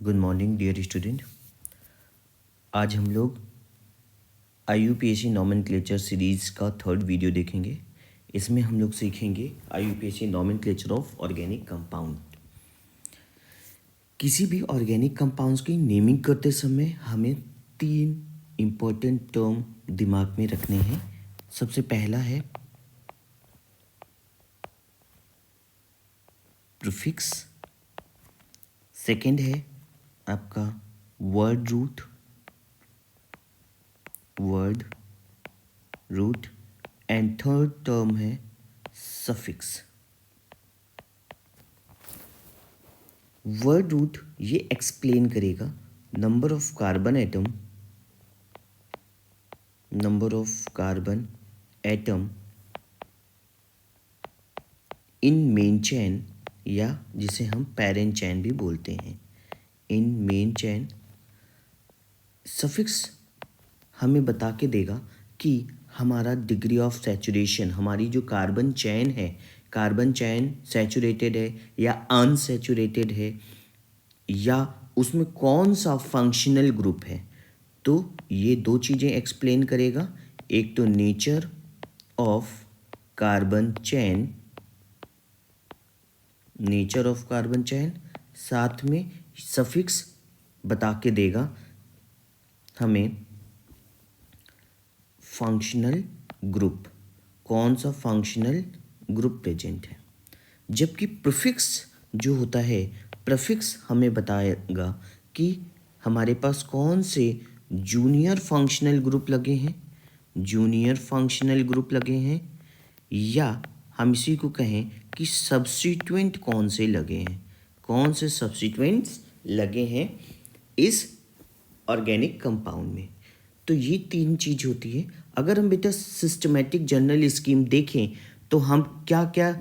Good morning dear student. आज हम लोग IUPAC नॉमेनक्लेचर सीरीज़ का थर्ड वीडियो देखेंगे। इसमें हम लोग सीखेंगे IUPAC nomenclature of organic compound. किसी भी ऑर्गेनिक कंपाउंड्स की नेमिंग करते समय हमें तीन इम्पोर्टेंट टर्म दिमाग में रखने हैं। सबसे पहला है प्रीफिक्स, सेकंड है आपका word root and third term है सफिक्स। वर्ड रूट ये एक्सप्लेन करेगा number of carbon atom in main chain, या जिसे हम पैरेंट चेन भी बोलते हैं, इन मेन चेन। सफिक्स हमें बता के देगा कि हमारा डिग्री ऑफ सैचुरेशन, हमारी जो कार्बन चेन सैचुरेटेड है या अनसैचुरेटेड है, या उसमें कौन सा फंक्शनल ग्रुप है। तो ये दो चीज़ें एक्सप्लेन करेगा, एक तो नेचर ऑफ कार्बन चेन, साथ में सफिक्स बता के देगा हमें फंक्शनल ग्रुप, कौन सा फंक्शनल ग्रुप प्रेजेंट है। जबकि प्रीफिक्स जो होता है, प्रीफिक्स हमें बताएगा कि हमारे पास कौन से जूनियर फंक्शनल ग्रुप लगे हैं, या हम इसी को कहें कि सब्स्टिट्यूएंट कौन से सब्स्टिट्यूएंट्स लगे हैं इस ऑर्गेनिक कंपाउंड में। तो ये तीन चीज़ होती है। अगर हम बेटा सिस्टमेटिक जनरल स्कीम देखें तो हम क्या क्या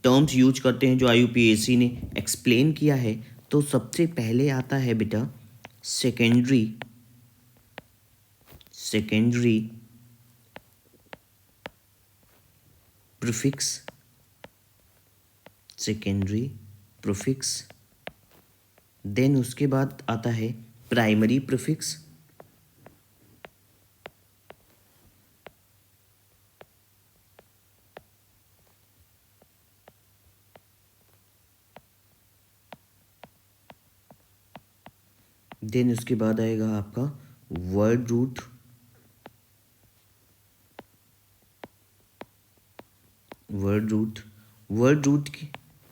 टर्म्स यूज करते हैं जो IUPAC ने एक्सप्लेन किया है। तो सबसे पहले आता है बेटा सेकेंडरी प्रीफिक्स, देन उसके बाद आता है प्राइमरी प्रीफिक्स, देन उसके बाद आएगा आपका वर्ड रूट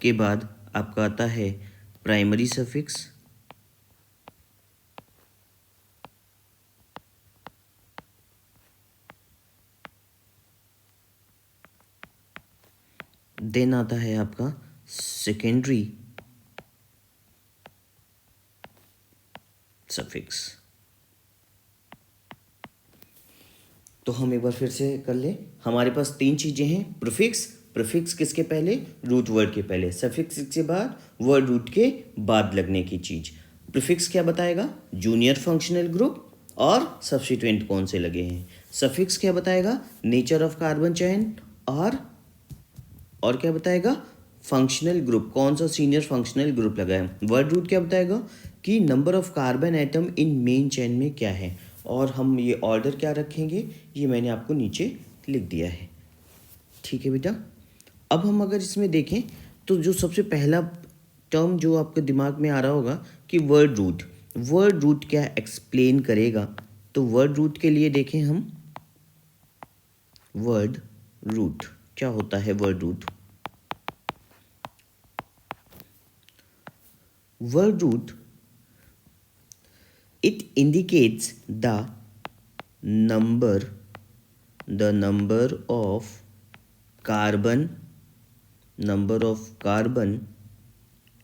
के बाद आपका आता है प्राइमरी सफिक्स, देन आता है आपका सेकेंडरी सफिक्स। तो हम एक बार फिर से कर ले। हमारे पास तीन चीज़ें हैं, प्रीफिक्स किसके पहले, रूट वर्ड के पहले, सफिक्स के बाद, वर्ड रूट के बाद लगने की चीज़। प्रीफिक्स क्या बताएगा, जूनियर फंक्शनल ग्रुप और सब्स्टिट्यूएंट कौन से लगे हैं। सफिक्स क्या बताएगा, नेचर ऑफ कार्बन चेन, और क्या बताएगा, फंक्शनल ग्रुप, कौन सा सीनियर फंक्शनल ग्रुप लगा है। वर्ड रूट क्या बताएगा कि number of carbon atom in main chain में क्या है। और हम ये ऑर्डर क्या रखेंगे, ये मैंने आपको नीचे लिख दिया है। ठीक है बेटा। अब हम अगर इसमें देखें तो जो सबसे पहला टर्म जो आपके दिमाग में आ रहा होगा कि वर्ड रूट क्या एक्सप्लेन करेगा। तो वर्ड रूट के लिए देखें हम, वर्ड रूट क्या होता है। Word root it indicates the number of carbon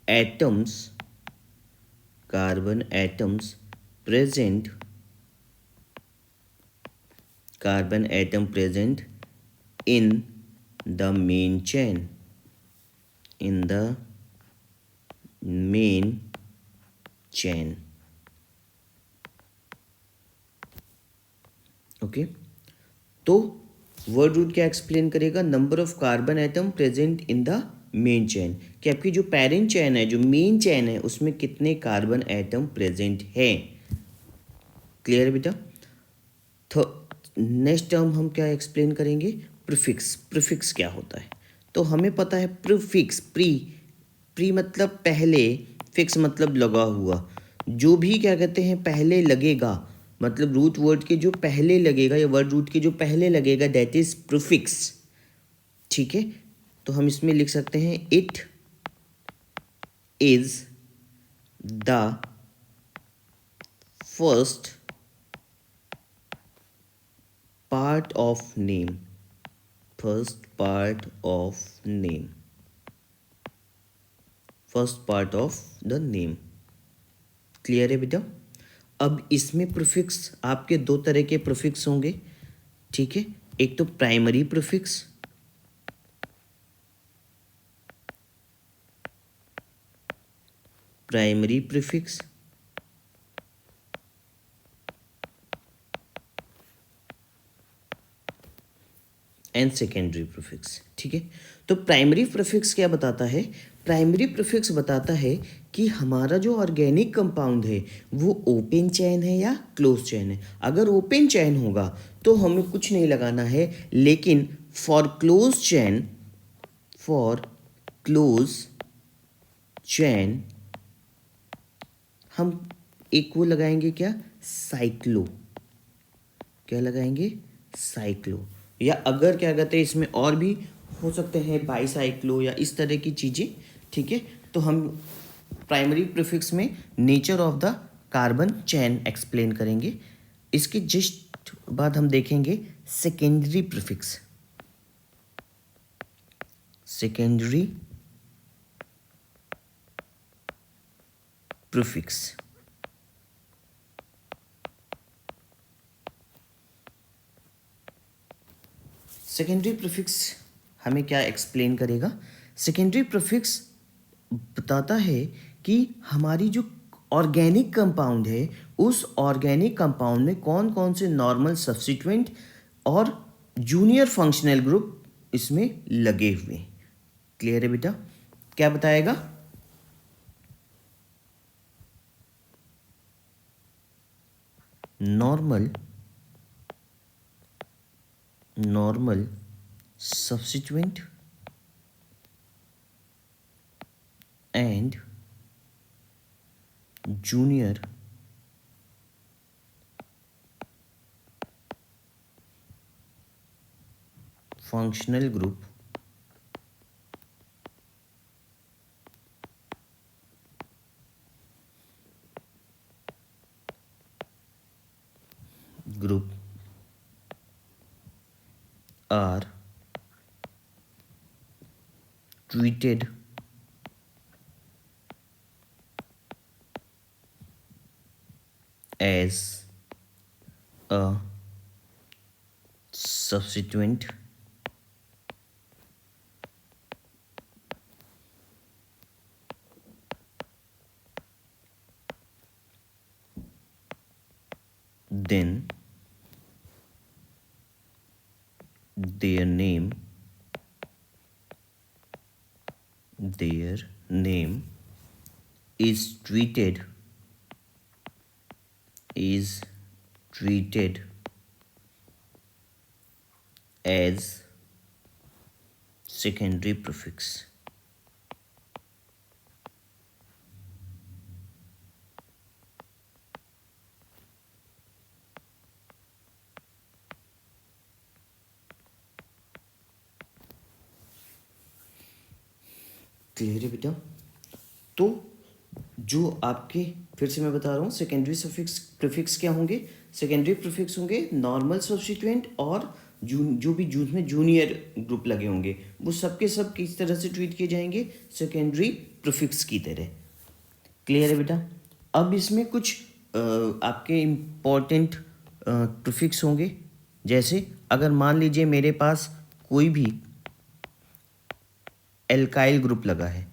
atoms present in the main chain okay. तो वर्ड रूट क्या एक्सप्लेन करेगा, number of carbon atom present in the main chain कि आपकी जो पेरेंट चेन है, जो मेन चेन है, उसमें कितने कार्बन एटम प्रेजेंट है। क्लियर है बेटा। तो नेक्स्ट टर्म हम क्या एक्सप्लेन करेंगे, प्रीफिक्स। प्रीफिक्स क्या होता है, तो हमें पता है प्रीफिक्स, प्री मतलब पहले, फिक्स मतलब लगा हुआ, जो भी क्या कहते हैं पहले लगेगा, मतलब रूट वर्ड के जो पहले लगेगा या वर्ड रूट के जो पहले लगेगा, दैट इज प्रीफिक्स। ठीक है, तो हम इसमें लिख सकते हैं it is the first part of name, first part of name, first part of the name. Clear है बेटा। अब इसमें प्रीफिक्स आपके दो तरह के प्रीफिक्स होंगे। ठीक है, एक तो primary prefix, primary prefix and secondary prefix. ठीक है, तो प्राइमरी प्रीफिक्स क्या बताता है, प्राइमरी प्रीफिक्स बताता है कि हमारा जो ऑर्गेनिक कंपाउंड है वो ओपन चेन है या क्लोज चेन है। अगर ओपन चेन होगा तो हमें कुछ नहीं लगाना है, लेकिन for close chain, for close chain हम एक वो लगाएंगे क्या, साइक्लो। क्या लगाएंगे, साइक्लो। या अगर क्या कहते हैं इसमें और भी हो सकते हैं, बाईसाइक्लो या इस तरह की चीज़ें। ठीक है, तो हम प्राइमरी प्रीफिक्स में nature of the carbon chain explain करेंगे। इसके जस्ट बाद हम देखेंगे secondary prefix. Secondary prefix, secondary prefix हमें क्या एक्सप्लेन करेगा, सेकेंडरी प्रीफिक्स बताता है कि हमारी जो ऑर्गेनिक कंपाउंड है, उस ऑर्गेनिक कंपाउंड में कौन कौन से नॉर्मल सब्स्टिट्यूएंट और जूनियर फंक्शनल ग्रुप इसमें लगे हुए हैं। क्लियर है बेटा। क्या बताएगा, normal substituent and junior functional group are treated as a substituent then their name is treated as secondary prefix. Clear है बेटा। तो जो आपके, फिर से मैं बता रहा हूँ, सेकेंडरी सफिक्स प्रीफिक्स क्या होंगे, सेकेंडरी प्रीफिक्स होंगे नॉर्मल सब्स्टिट्यूएंट और जो भी जूस में जूनियर ग्रुप लगे होंगे, वो सब के सब किस तरह से ट्रीट किए जाएंगे, सेकेंडरी प्रीफिक्स की तरह। क्लियर है बेटा। अब इसमें कुछ आपके इम्पोर्टेंट प्रीफिक्स होंगे। जैसे अगर मान लीजिए मेरे पास कोई भी एल्काइल ग्रुप लगा है,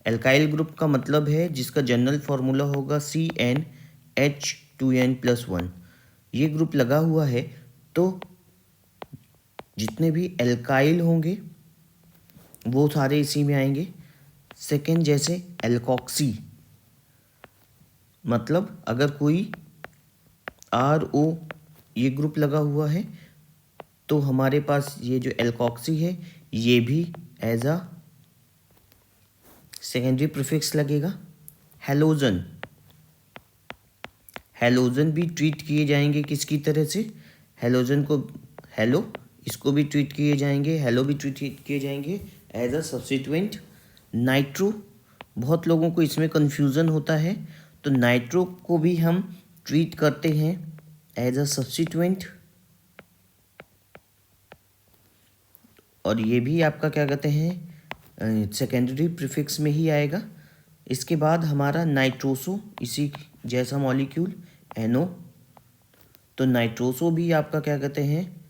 एल्काइल ग्रुप का मतलब है जिसका जनरल फार्मूला होगा CnH2n+1। ये ग्रुप लगा हुआ है, तो जितने भी एल्काइल होंगे वो सारे इसी में आएंगे। सेकेंड जैसे एल्कोक्सी, मतलब अगर कोई RO ये ग्रुप लगा हुआ है तो हमारे पास ये जो एल्कोक्सी है ये भी एज अ सेकेंडरी प्रीफिक्स लगेगा। हेलोजन, हेलोजन भी ट्रीट किए जाएंगे किसकी तरह से, हेलोजन को, हेलो, इसको भी ट्रीट किए जाएंगे, हेलो भी ट्रीट किए जाएंगे एज अ सब्स्टिट्यूएंट। नाइट्रो, बहुत लोगों को इसमें कन्फ्यूज़न होता है, तो नाइट्रो को भी हम ट्रीट करते हैं एज अ सब्स्टिट्यूएंट, और ये भी आपका क्या कहते हैं सेकेंडरी प्रीफिक्स में ही आएगा। इसके बाद हमारा नाइट्रोसो, इसी जैसा मॉलिक्यूल NO, तो नाइट्रोसो भी आपका क्या कहते हैं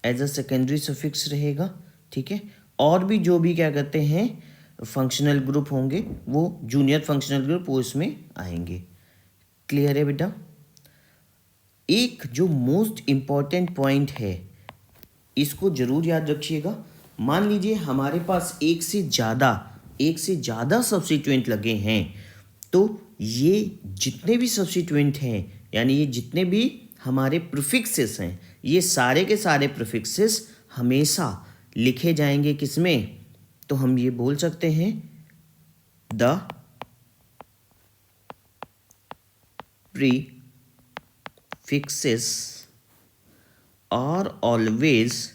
एज अ सेकेंडरी सफिक्स रहेगा। ठीक है, और भी जो भी क्या कहते हैं फंक्शनल ग्रुप होंगे वो जूनियर फंक्शनल ग्रुप वो इसमें आएंगे। क्लियर है बेटा? एक जो मोस्ट इम्पॉर्टेंट पॉइंट है इसको जरूर याद रखिएगा। मान लीजिए हमारे पास एक से ज़्यादा सब्स्टिट्यूएंट लगे हैं, तो ये जितने भी सब्स्टिट्यूएंट हैं यानी ये जितने भी हमारे प्रीफिक्सेस हैं, ये सारे के सारे प्रीफिक्सेस हमेशा लिखे जाएंगे किसमें, तो हम ये बोल सकते हैं the prefixes are always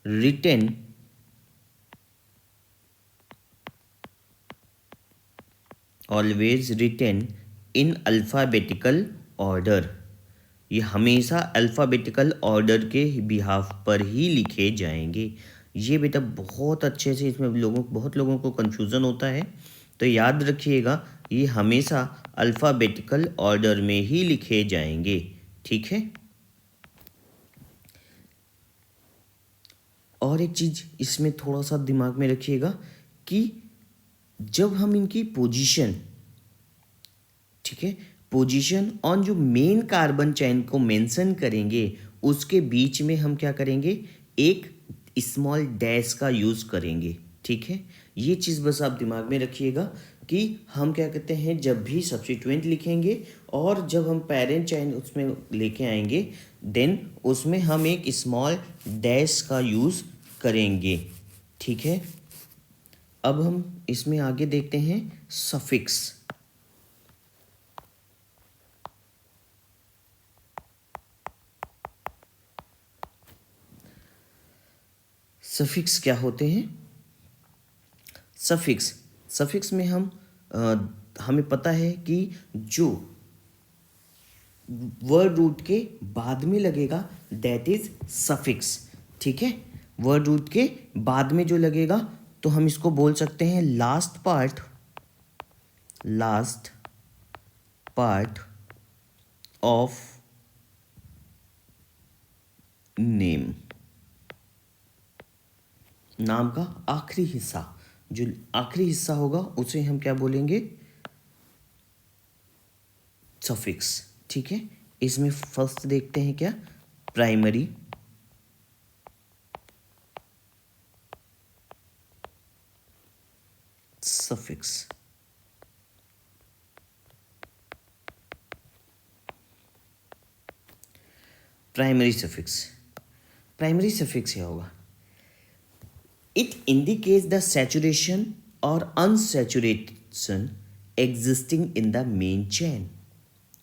written in alphabetical order। ये हमेशा अल्फ़ाबेटिकल ऑर्डर के बिहाफ पर ही लिखे जाएंगे। ये बेटा बहुत अच्छे से, इसमें बहुत लोगों को कन्फ्यूज़न होता है, तो याद रखिएगा ये हमेशा अल्फ़ाबेटिकल ऑर्डर में ही लिखे जाएंगे। ठीक है, और एक चीज़ इसमें थोड़ा सा दिमाग में रखिएगा कि जब हम इनकी पोजीशन, ठीक है, पोजीशन ऑन जो मेन कार्बन चेन को मेंशन करेंगे उसके बीच में हम क्या करेंगे, एक स्मॉल डैश का यूज़ करेंगे। ठीक है, ये चीज़ बस आप दिमाग में रखिएगा कि हम क्या कहते हैं जब भी सब्स्टिट्यूएंट लिखेंगे और जब हम पेरेंट चेन उसमें लेके आएंगे देन उसमें हम एक स्मॉल डैश का यूज़ करेंगे। ठीक है, अब हम इसमें आगे देखते हैं सफिक्स। सफिक्स क्या होते हैं? सफिक्स में हमें पता है कि जो वर्ड रूट के बाद में लगेगा दैट इज सफिक्स। ठीक है, वर्ड रूट के बाद में जो लगेगा तो हम इसको बोल सकते हैं लास्ट पार्ट ऑफ नेम, नाम का आखिरी हिस्सा, जो आखिरी हिस्सा होगा उसे हम क्या बोलेंगे, सफिक्स। ठीक है, इसमें फर्स्ट देखते हैं क्या, प्राइमरी सफिक्स। प्राइमरी सफिक्स क्या होगा, इट इंडिकेट्स द सैचुरेशन और unsaturation existing in the main chain.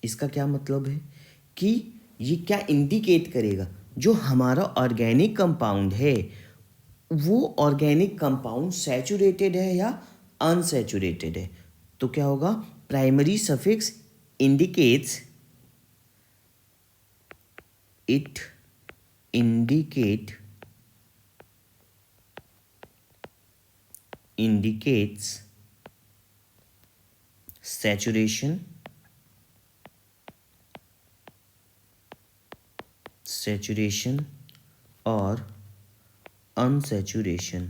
इसका क्या मतलब है कि ये क्या इंडिकेट करेगा, जो हमारा ऑर्गेनिक कंपाउंड है वो ऑर्गेनिक कंपाउंड सैचुरेटेड है या अनसैचुरेटेड है। तो क्या होगा, primary suffix indicates, it indicates saturation or unsaturation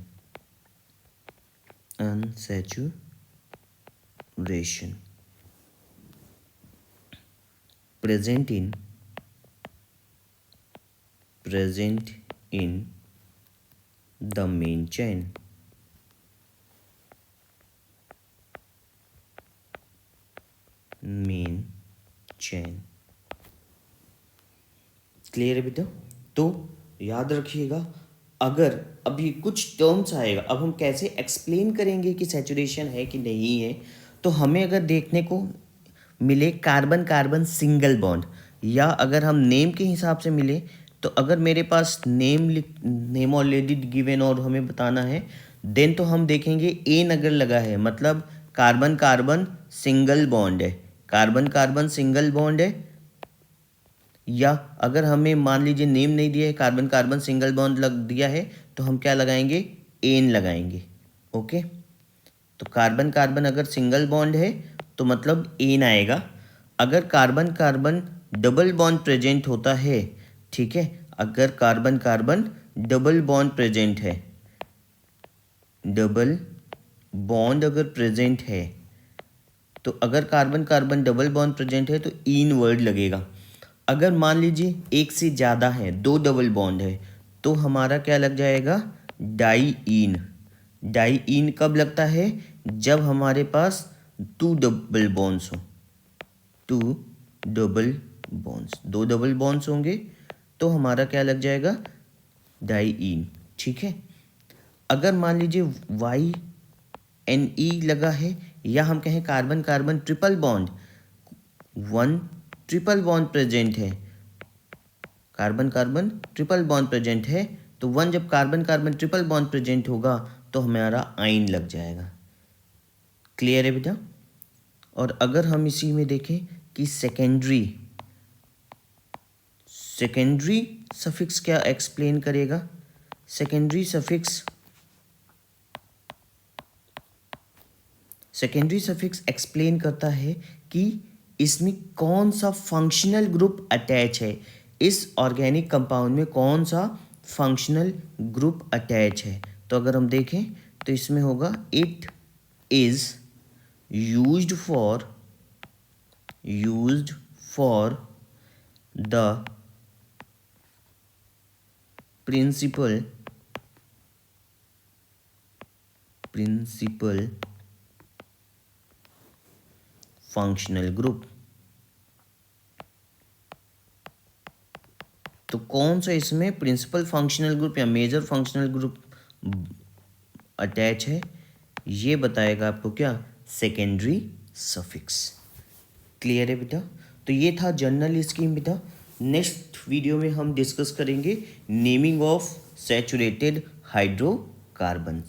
present in present in the main chain. Main chain. Clear है बेटा? तो याद रखिएगा, अगर अभी कुछ टर्म्स आएगा, अब हम कैसे एक्सप्लेन करेंगे कि सैचुरेशन है कि नहीं है। तो हमें अगर देखने को मिले कार्बन कार्बन सिंगल बॉन्ड, या अगर हम नेम के हिसाब से मिले, तो अगर मेरे पास नेम ऑलरेडी गिवन और हमें बताना है, देन तो हम देखेंगे एन अगर लगा है मतलब कार्बन कार्बन सिंगल बॉन्ड है, कार्बन कार्बन सिंगल बॉन्ड है। या अगर हमें मान लीजिए नेम नहीं दिया है, कार्बन कार्बन सिंगल बॉन्ड लग दिया है, तो हम क्या लगाएंगे? एन लगाएंगे। ओके, तो कार्बन कार्बन अगर सिंगल बॉन्ड है तो मतलब एन आएगा। अगर carbon carbon double bond present होता है, ठीक है, अगर carbon carbon double bond present है, डबल बॉन्ड अगर प्रेजेंट है, तो अगर carbon carbon double bond present है तो इन वर्ड लगेगा। अगर मान लीजिए एक से ज़्यादा है, दो डबल बॉन्ड है, तो हमारा क्या लग जाएगा? डाई इन। डाई इन कब लगता है? जब हमारे पास टू डबल बॉन्ड्स हो, टू डबल बॉन्ड्स, दो डबल बॉन्ड्स होंगे तो हमारा क्या लग जाएगा? डाई इन। ठीक है, अगर मान लीजिए वाई एन ई लगा है, या हम कहें carbon carbon triple bond, one triple bond present है, carbon carbon triple bond present है, तो वन जब carbon carbon triple bond present होगा तो हमारा आइन लग जाएगा। क्लियर है बेटा? और अगर हम इसी में देखें कि सेकेंडरी, सेकेंडरी सफिक्स क्या एक्सप्लेन करेगा? Secondary suffix, secondary suffix explain करता है कि इसमें कौन सा फंक्शनल ग्रुप अटैच है, इस ऑर्गेनिक कंपाउंड में कौन सा फंक्शनल ग्रुप अटैच है। तो अगर हम देखें तो इसमें होगा it is used for the principal functional group. तो कौन सा इसमें प्रिंसिपल फंक्शनल ग्रुप या मेजर फंक्शनल ग्रुप अटैच है, ये बताएगा आपको क्या? Secondary suffix. क्लियर है बेटा? तो ये था जनरल स्कीम बेटा। नेक्स्ट वीडियो में हम डिस्कस करेंगे नेमिंग ऑफ सैचुरेटेड हाइड्रोकार्बन।